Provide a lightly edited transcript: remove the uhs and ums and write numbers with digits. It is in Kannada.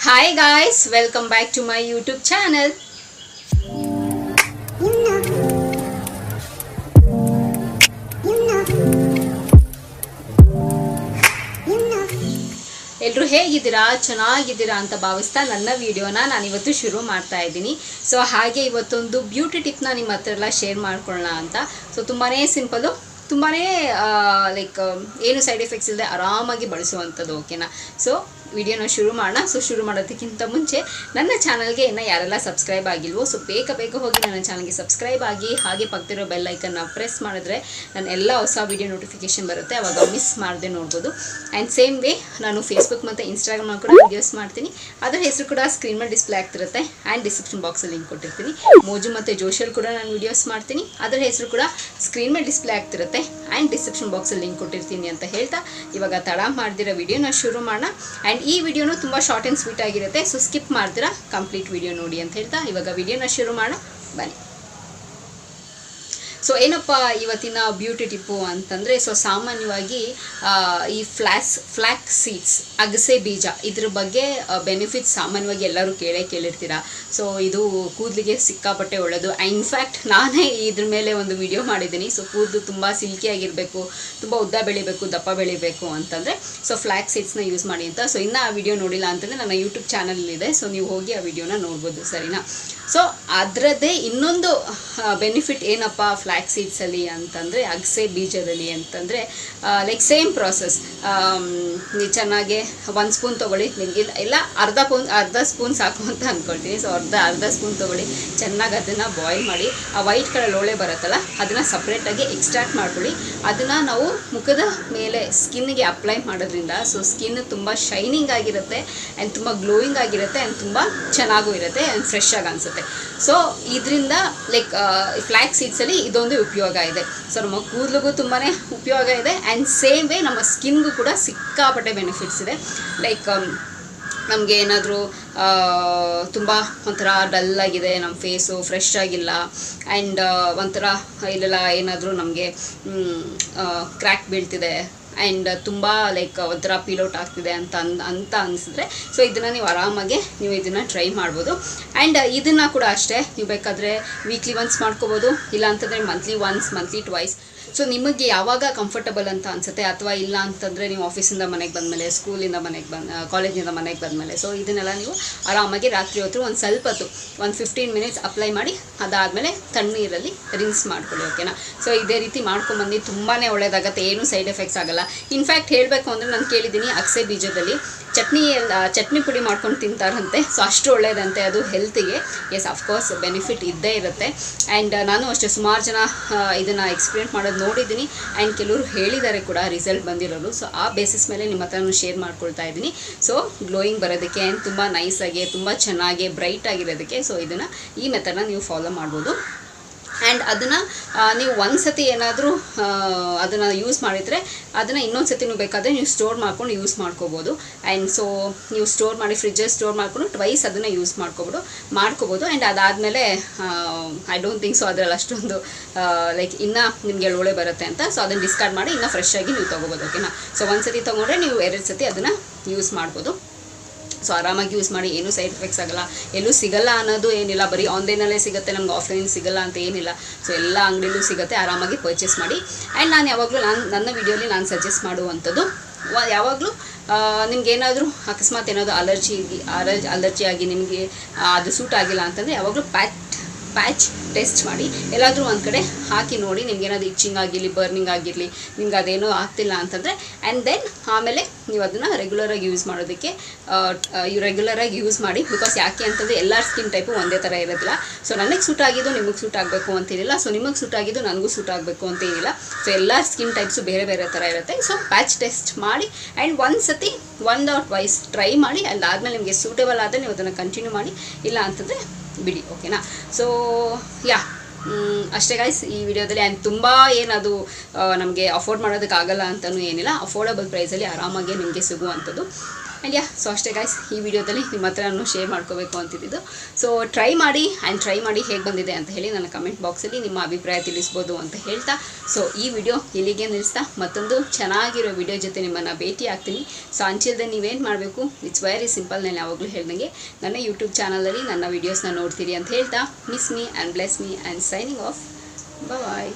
Hi guys, welcome back to my YouTube channel. ಎಲ್ಲರೂ ಹೇಗಿದ್ದೀರಾ? ಚೆನ್ನಾಗಿದ್ದೀರಾ ಅಂತ ಭಾವಿಸ್ತಾ ನನ್ನ ವಿಡಿಯೋನ ನಾನು ಇವತ್ತು ಶುರು ಮಾಡ್ತಾ ಇದ್ದೀನಿ. ಸೊ ಹಾಗೆ ಇವತ್ತೊಂದು ಬ್ಯೂಟಿ ಟಿಪ್ನ ನಿಮ್ಮ ಹತ್ರ ಎಲ್ಲ ಶೇರ್ ಮಾಡ್ಕೊಳ್ಳೋಣ ಅಂತ. ಸೊ ತುಂಬಾ ಸಿಂಪಲ್ಲು, ತುಂಬಾ ಲೈಕ್ ಏನು ಸೈಡ್ ಎಫೆಕ್ಟ್ಸ್ ಇಲ್ಲದೆ ಆರಾಮಾಗಿ ಬಳಸುವಂಥದ್ದು. ಓಕೆನಾ? ಸೊ ವಿಡಿಯೋನ ಶುರು ಮಾಡೋಣ. ಸೊ ಶುರು ಮಾಡೋದಕ್ಕಿಂತ ಮುಂಚೆ ನನ್ನ ಚಾನಲ್ಗೆ ಇನ್ನು ಯಾರೆಲ್ಲ ಸಬ್ಸ್ಕ್ರೈಬ್ ಆಗಿಲ್ವೋ ಸೊ ಬೇಗ ಹೋಗಿ ನನ್ನ ಚಾನಲ್ಗೆ ಸಬ್ಸ್ಕ್ರೈಬ್ ಆಗಿ, ಹಾಗೆ ಪಕ್ಕದಿರೋ ಬೆಲ್ ಐಕನ್ನ ಪ್ರೆಸ್ ಮಾಡಿದ್ರೆ ನನ್ನ ಎಲ್ಲ ಹೊಸ ವಿಡಿಯೋ ನೋಟಿಫಿಕೇಷನ್ ಬರುತ್ತೆ, ಅವಾಗ ಮಿಸ್ ಮಾಡದೆ ನೋಡ್ಬೋದು. ಆ್ಯಂಡ್ ಸೇಮ್ ವೇ ನಾನು ಫೇಸ್ಬುಕ್ ಮತ್ತು ಇನ್ಸ್ಟಾಗ್ರಾಮ್ ಕೂಡ ವೀಡಿಯೋಸ್ ಮಾಡ್ತೀನಿ. ಅದರ ಹೆಸರು ಕೂಡ ಸ್ಕ್ರೀನ್ ಮೇಲೆ ಡಿಸ್ಪ್ಲೇ ಆಗ್ತಿರುತ್ತೆ ಆ್ಯಂಡ್ ಡಿಸ್ಕ್ರಿಪ್ಷನ್ ಬಾಕ್ಸಲ್ಲಿ ಲಿಂಕ್ ಕೊಟ್ಟಿರ್ತೀನಿ. ಮೋಜು ಮತ್ತು ಜೋಶಲ್ಲಿ ಕೂಡ ನಾನು ವೀಡಿಯೋಸ್ ಮಾಡ್ತೀನಿ. ಅದರ ಹೆಸರು ಕೂಡ ಸ್ಕ್ರೀನ್ ಮೇಲೆ ಡಿಸ್ಪ್ಲೇ ಆಗ್ತಿರುತ್ತೆ ಆ್ಯಂಡ್ ಡಿಸ್ಕ್ರಿಪ್ಷನ್ ಬಾಕ್ಸಲ್ಲಿ ಲಿಂಕ್ ಕೊಟ್ಟಿರ್ತೀನಿ ಅಂತ ಹೇಳ್ತಾ ಇವಾಗ ತಡ ಮಾಡ್ದಿರೋ ವಿಡಿಯೋನ ಶುರು ಮಾಡೋಣ. ಆ್ಯಂಡ್ ಈ ವಿಡಿಯೋನು ತುಂಬ ಶಾರ್ಟ್ ಆ್ಯಂಡ್ ಸ್ವೀಟ್ ಆಗಿರುತ್ತೆ, ಸೊ ಸ್ಕಿಪ್ ಮಾಡ್ತೀರಾ, ಕಂಪ್ಲೀಟ್ ವಿಡಿಯೋ ನೋಡಿ ಅಂತ ಹೇಳ್ತಾ ಇವಾಗ ವಿಡಿಯೋನ ಶುರು ಮಾಡೋಣ ಬನ್ನಿ. ಸೊ ಏನಪ್ಪ ಇವತ್ತಿನ ಬ್ಯೂಟಿ ಟಿಪ್ಪು ಅಂತಂದರೆ, ಸೊ ಸಾಮಾನ್ಯವಾಗಿ ಈ ಫ್ಲ್ಯಾಕ್ ಸೀಡ್ಸ್, ಅಗಸೆ ಬೀಜ, ಇದ್ರ ಬಗ್ಗೆ ಬೆನಿಫಿಟ್ಸ್ ಸಾಮಾನ್ಯವಾಗಿ ಎಲ್ಲರೂ ಕೇಳಿರ್ತೀರ. ಸೊ ಇದು ಕೂದಲಿಗೆ ಸಿಕ್ಕಾಪಟ್ಟೆ ಒಳ್ಳೆಯದು. ಇನ್ಫ್ಯಾಕ್ಟ್ ನಾನೇ ಇದ್ರ ಮೇಲೆ ಒಂದು ವಿಡಿಯೋ ಮಾಡಿದ್ದೀನಿ. ಸೊ ಕೂದಲು ತುಂಬ ಸಿಲ್ಕಿಯಾಗಿರಬೇಕು, ತುಂಬ ಉದ್ದ ಬೆಳಿಬೇಕು, ದಪ್ಪ ಬೆಳಿಬೇಕು ಅಂತಂದರೆ ಸೊ ಫ್ಲ್ಯಾಕ್ ಸೀಡ್ಸ್ನ ಯೂಸ್ ಮಾಡಿ ಅಂತ. ಸೊ ಇನ್ನೂ ಆ ವಿಡಿಯೋ ನೋಡಿಲ್ಲ ಅಂತಂದರೆ ನನ್ನ ಯೂಟ್ಯೂಬ್ ಚಾನಲಲ್ಲಿದೆ, ಸೊ ನೀವು ಹೋಗಿ ಆ ವಿಡಿಯೋನ ನೋಡ್ಬೋದು, ಸರಿನಾ? ಸೊ ಅದರದ್ದೇ ಇನ್ನೊಂದು ಬೆನಿಫಿಟ್ ಏನಪ್ಪ ಫ್ಲ್ಯಾಕ್ ಸೀಡ್ಸಲ್ಲಿ ಅಂತಂದರೆ, ಅಗಸೆ ಬೀಜದಲ್ಲಿ ಅಂತಂದರೆ ಲೈಕ್ ಸೇಮ್ ಪ್ರಾಸೆಸ್. ನೀವು ಚೆನ್ನಾಗೆ 1 ಸ್ಪೂನ್ ತೊಗೊಳ್ಳಿ, ನಿಮಗೆ ಇಲ್ಲ ಅರ್ಧ ಸ್ಪೂನ್ ಸಾಕು ಅಂತ ಅಂದ್ಕೊಳ್ತೀನಿ. ಸೊ ಅರ್ಧ ಸ್ಪೂನ್ ತೊಗೊಳ್ಳಿ, ಚೆನ್ನಾಗಿ ಅದನ್ನು ಬಾಯ್ಲ್ ಮಾಡಿ, ಆ ವೈಟ್ ಕಲರ್ ಲೋಳೆ ಬರುತ್ತಲ್ಲ ಅದನ್ನು ಸಪ್ರೇಟಾಗಿ ಎಕ್ಸ್ಟ್ರಾಕ್ಟ್ ಮಾಡ್ಕೊಳ್ಳಿ. ಅದನ್ನು ನಾವು ಮುಖದ ಮೇಲೆ ಸ್ಕಿನ್ಗೆ ಅಪ್ಲೈ ಮಾಡೋದ್ರಿಂದ ಸೊ ಸ್ಕಿನ್ ತುಂಬ ಶೈನಿಂಗ್ ಆಗಿರುತ್ತೆ ಆ್ಯಂಡ್ ತುಂಬ ಗ್ಲೋಯಿಂಗ್ ಆಗಿರುತ್ತೆ ಆ್ಯಂಡ್ ತುಂಬ ಚೆನ್ನಾಗೂ ಇರುತ್ತೆ ಆ್ಯಂಡ್ ಫ್ರೆಶ್ ಆಗಿ ಅನಿಸುತ್ತೆ. ಸೊ ಇದರಿಂದ ಲೈಕ್ ಫ್ಲ್ಯಾಕ್ ಸೀಡ್ಸಲ್ಲಿ ಇದೊಂದು ಉಪಯೋಗ ಇದೆ. ಸೊ ನಮ್ಮ ಕೂದಲಿಗೂ ತುಂಬಾ ಉಪಯೋಗ ಇದೆ ಆ್ಯಂಡ್ ಸೇಮ್ ವೇ ನಮ್ಮ ಸ್ಕಿನ್ಗೂ ಕೂಡ ಸಿಕ್ಕಾಪಟ್ಟೆ ಬೆನಿಫಿಟ್ಸ್ ಇದೆ. ಲೈಕ್ ನಮಗೆ ಏನಾದರೂ ತುಂಬ ಒಂಥರ ಡಲ್ಲಾಗಿದೆ, ನಮ್ಮ ಫೇಸು ಫ್ರೆಶ್ ಆಗಿಲ್ಲ ಆ್ಯಂಡ್ ಒಂಥರ ಇಲ್ಲೆಲ್ಲ ಏನಾದರೂ ನಮಗೆ ಕ್ರ್ಯಾಕ್ ಬೀಳ್ತಿದೆ ಆ್ಯಂಡ್ ತುಂಬ ಲೈಕ್ ಒಂಥರ ಪೀಲೌಟ್ ಆಗ್ತಿದೆ ಅಂತ ಅನಿಸಿದ್ರೆ ಸೊ ಇದನ್ನು ನೀವು ಆರಾಮಾಗಿ ನೀವು ಇದನ್ನು ಟ್ರೈ ಮಾಡ್ಬೋದು. ಆ್ಯಂಡ್ ಇದನ್ನು ಕೂಡ ಅಷ್ಟೇ, ನೀವು ಬೇಕಾದರೆ ವೀಕ್ಲಿ ಒನ್ಸ್ ಮಾಡ್ಕೋಬೋದು, ಇಲ್ಲ ಅಂತಂದರೆ monthly once, monthly twice. So ನಿಮಗೆ ಯಾವಾಗ ಕಂಫರ್ಟಬಲ್ ಅಂತ ಅನಿಸುತ್ತೆ, ಅಥವಾ ಇಲ್ಲ ಅಂತಂದರೆ ನೀವು ಆಫೀಸಿಂದ ಮನೆಗೆ ಬಂದಮೇಲೆ, ಸ್ಕೂಲಿಂದ ಮನೆಗೆ ಕಾಲೇಜಿಂದ ಮನೆಗೆ ಬಂದಮೇಲೆ ಸೊ ಇದನ್ನೆಲ್ಲ ನೀವು ಆರಾಮಾಗಿ ರಾತ್ರಿ ಹೊತ್ತು ಒಂದು ಸ್ವಲ್ಪ ಹೊತ್ತು 15 ಮಿನಿಟ್ಸ್ ಅಪ್ಲೈ ಮಾಡಿ, ಅದಾದಮೇಲೆ ತಣ್ಣೀರಲ್ಲಿ ರಿನ್ಸ್ ಮಾಡ್ಕೊಳ್ಳಿ. ಓಕೆನಾ? ಸೊ ಇದೇ ರೀತಿ ಮಾಡ್ಕೊಂಬಂದು ತುಂಬಾ ಒಳ್ಳೆಯದಾಗತ್ತೆ, ಏನೂ ಸೈಡ್ ಎಫೆಕ್ಟ್ಸ್ ಆಗೋಲ್ಲ. ಇನ್ಫ್ಯಾಕ್ಟ್ ಹೇಳಬೇಕು ಅಂದರೆ ನಾನು ಕೇಳಿದ್ದೀನಿ ಅಗಸೆ ಬೀಜದಲ್ಲಿ ಚಟ್ನಿ ಪುಡಿ ಮಾಡ್ಕೊಂಡು ತಿಂತಾರಂತೆ. ಸೊ ಅಷ್ಟು ಒಳ್ಳೆಯದಂತೆ ಅದು ಹೆಲ್ತಿಗೆ. ಎಸ್, ಅಫ್ಕೋರ್ಸ್ ಬೆನಿಫಿಟ್ ಇದ್ದೇ ಇರುತ್ತೆ. ಆ್ಯಂಡ್ ನಾನು ಅಷ್ಟೇ ಸುಮಾರು ಜನ ಇದನ್ನು ಎಕ್ಸ್ಪೀರಿಯೆಂಟ್ ಮಾಡೋದು ನೋಡಿದ್ದೀನಿ ಆ್ಯಂಡ್ ಕೆಲವರು ಹೇಳಿದ್ದಾರೆ ಕೂಡ ರಿಸಲ್ಟ್ ಬಂದಿರೋರು. ಸೊ ಆ ಬೇಸಿಸ್ ಮೇಲೆ ನಿಮ್ಮ ಹತ್ರ ಶೇರ್ ಮಾಡ್ಕೊಳ್ತಾ ಇದ್ದೀನಿ. ಸೊ ಗ್ಲೋಯಿಂಗ್ ಬರೋದಕ್ಕೆ ಆ್ಯಂಡ್ ತುಂಬ ನೈಸಾಗಿ, ತುಂಬ ಚೆನ್ನಾಗಿ ಬ್ರೈಟ್ ಆಗಿರೋದಕ್ಕೆ ಸೊ ಇದನ್ನು ಈ ಮೆಥಡ್ನ ನೀವು ಫಾಲೋ ಮಾಡ್ಬೋದು. ಆ್ಯಂಡ್ ಅದನ್ನು ನೀವು ಒಂದು ಸತಿ ಏನಾದರೂ ಅದನ್ನು ಯೂಸ್ ಮಾಡಿದರೆ ಅದನ್ನು ಇನ್ನೊಂದು ಸತಿ ನೀವು ಬೇಕಾದರೆ ನೀವು ಸ್ಟೋರ್ ಮಾಡ್ಕೊಂಡು ಯೂಸ್ ಮಾಡ್ಕೋಬೋದು. ಆ್ಯಂಡ್ ಸೊ ನೀವು ಸ್ಟೋರ್ ಮಾಡಿ ಫ್ರಿಜ್ಜಲ್ಲಿ ಸ್ಟೋರ್ ಮಾಡಿಕೊಂಡು ಟ್ವೈಸ್ ಅದನ್ನು ಯೂಸ್ ಮಾಡ್ಕೋಬೋದು. ಆ್ಯಂಡ್ ಅದಾದಮೇಲೆ ಐ ಡೋಂಟ್ ಥಿಂಕ್ ಸೊ ಅದರಲ್ಲಿ ಅಷ್ಟೊಂದು ಲೈಕ್ ಇನ್ನೂ ನಿಮಗೆ ಒಳ್ಳೆ ಬರುತ್ತೆ ಅಂತ. ಸೊ ಅದನ್ನು ಡಿಸ್ಕಾರ್ಡ್ ಮಾಡಿ ಇನ್ನೂ ಫ್ರೆಶ್ ಆಗಿ ನೀವು ತೊಗೋಬೋದು. ಓಕೆನಾ? ಸೊ ಒಂದು ಸತಿ ತೊಗೊಂಡ್ರೆ ನೀವು 2 ಸತಿ ಅದನ್ನು ಯೂಸ್ ಮಾಡ್ಬೋದು. ಸೊ ಆರಾಮಾಗಿ ಯೂಸ್ ಮಾಡಿ, ಏನೂ ಸೈಡ್ ಎಫೆಕ್ಟ್ಸ್ ಆಗೋಲ್ಲ, ಎಲ್ಲೂ ಸಿಗೋಲ್ಲ ಅನ್ನೋದು ಏನಿಲ್ಲ. ಬರೀ ಆನ್ಲೈನಲ್ಲೇ ಸಿಗುತ್ತೆ, ನಮ್ಗೆ ಆಫ್ಲೈನ್ ಸಿಗೋಲ್ಲ ಅಂತ ಏನಿಲ್ಲ. ಸೊ ಎಲ್ಲ ಅಂಗಡಿಲೂ ಸಿಗುತ್ತೆ, ಆರಾಮಾಗಿ ಪರ್ಚೇಸ್ ಮಾಡಿ. ಆ್ಯಂಡ್ ನಾನು ಯಾವಾಗಲೂ ನನ್ನ ವಿಡಿಯೋಲಿ ನಾನು ಸಜೆಸ್ಟ್ ಮಾಡುವಂಥದ್ದು, ಯಾವಾಗಲೂ ನಿಮ್ಗೇನಾದರೂ ಅಕಸ್ಮಾತ್ ಏನಾದರೂ ಅಲರ್ಜಿ ಆಗಿ ನಿಮಗೆ ಅದು ಸೂಟ್ ಆಗಿಲ್ಲ ಅಂತಂದರೆ ಯಾವಾಗಲೂ ಪ್ಯಾಚ್ ಟೆಸ್ಟ್ ಮಾಡಿ ಎಲ್ಲಾದರೂ ಒಂದು ಕಡೆ ಹಾಕಿ ನೋಡಿ. ನಿಮ್ಗೇನಾದರೂ ಇಚ್ಚಿಂಗ್ ಆಗಿರಲಿ, ಬರ್ನಿಂಗ್ ಆಗಿರಲಿ, ನಿಮ್ಗೆ ಅದೇನೂ ಆಗ್ತಿಲ್ಲ ಅಂತಂದರೆ ಆ್ಯಂಡ್ ದೆನ್ ಆಮೇಲೆ ನೀವು ಅದನ್ನು ರೆಗ್ಯುಲರಾಗಿ ಯೂಸ್ ಮಾಡೋದಕ್ಕೆ ರೆಗ್ಯುಲರಾಗಿ ಯೂಸ್ ಮಾಡಿ. ಬಿಕಾಸ್ ಯಾಕೆ ಅಂತಂದರೆ ಎಲ್ಲರ ಸ್ಕಿನ್ ಟೈಪು ಒಂದೇ ಥರ ಇರೋದಿಲ್ಲ. ಸೊ ನನಗೆ ಸೂಟ್ ಆಗಿದ್ದು ನಿಮಗೆ ಸೂಟ್ ಆಗಬೇಕು ಅಂತೇನಿಲ್ಲ, ಸೊ ನಿಮಗೆ ಸೂಟ್ ಆಗಿದ್ದು ನನಗೂ ಸೂಟ್ ಆಗಬೇಕು ಅಂತೇನಿಲ್ಲ. ಸೊ ಎಲ್ಲ ಸ್ಕಿನ್ ಟೈಪ್ಸು ಬೇರೆ ಬೇರೆ ಥರ ಇರುತ್ತೆ. ಸೊ ಪ್ಯಾಚ್ ಟೆಸ್ಟ್ ಮಾಡಿ ಆ್ಯಂಡ್ ಒಂದು ಸತಿ 1 or twice ಟ್ರೈ ಮಾಡಿ, ಅದಾದಮೇಲೆ ನಿಮಗೆ ಸೂಟೇಬಲ್ ಆದರೆ ನೀವು ಅದನ್ನು ಕಂಟಿನ್ಯೂ ಮಾಡಿ, ಇಲ್ಲ ಅಂತಂದರೆ ಬಿಡಿ. ಓಕೆನಾ? ಸೊ ಅಷ್ಟೇ ಗೈಸ್ ಈ ವಿಡಿಯೋದಲ್ಲಿ. ಆ್ಯಂಡ್ ತುಂಬ ಏನದು ನಮಗೆ ಅಫೋರ್ಡ್ ಮಾಡೋದಕ್ಕಾಗಲ್ಲ ಅಂತಲೂ ಏನಿಲ್ಲ, ಅಫೋರ್ಡಬಲ್ ಪ್ರೈಸಲ್ಲಿ ಆರಾಮಾಗಿ ನಿಮಗೆ ಸಿಗುವಂಥದ್ದು. ಆ್ಯಂಡ್ ಸೊ ಅಷ್ಟೇ ಗೈಸ್, ಈ ವಿಡಿಯೋದಲ್ಲಿ ನಿಮ್ಮ ಹತ್ರ ನಾನು ಶೇರ್ ಮಾಡ್ಕೋಬೇಕು ಅಂತಿದ್ದು. ಸೊ ಟ್ರೈ ಮಾಡಿ ಹೇಗೆ ಬಂದಿದೆ ಅಂತ ಹೇಳಿ ನನ್ನ ಕಮೆಂಟ್ ಬಾಕ್ಸಲ್ಲಿ ನಿಮ್ಮ ಅಭಿಪ್ರಾಯ ತಿಳಿಸ್ಬೋದು ಅಂತ ಹೇಳ್ತಾ, ಸೊ ಈ ವಿಡಿಯೋ ಇಲ್ಲಿಗೆ ನಿಲ್ಲಿಸ್ತಾ ಮತ್ತೊಂದು ಚೆನ್ನಾಗಿರೋ ವಿಡಿಯೋ ಜೊತೆ ನಿಮ್ಮನ್ನು ಭೇಟಿ ಆಗ್ತೀನಿ. ಸೊ ಅಂಚಿಲ್ದೆ ನೀವೇನು ಮಾಡಬೇಕು, ಇಟ್ಸ್ ವೆರಿ ಸಿಂಪಲ್. ನಾನು ಯಾವಾಗಲೂ ಹೇಳ್ದಂಗೆ ನನ್ನ ಯೂಟ್ಯೂಬ್ ಚಾನಲಲ್ಲಿ ನನ್ನ ವೀಡಿಯೋಸ್ನ ನೋಡ್ತೀರಿ ಅಂತ ಹೇಳ್ತಾ, miss me and bless me and signing off. Bye.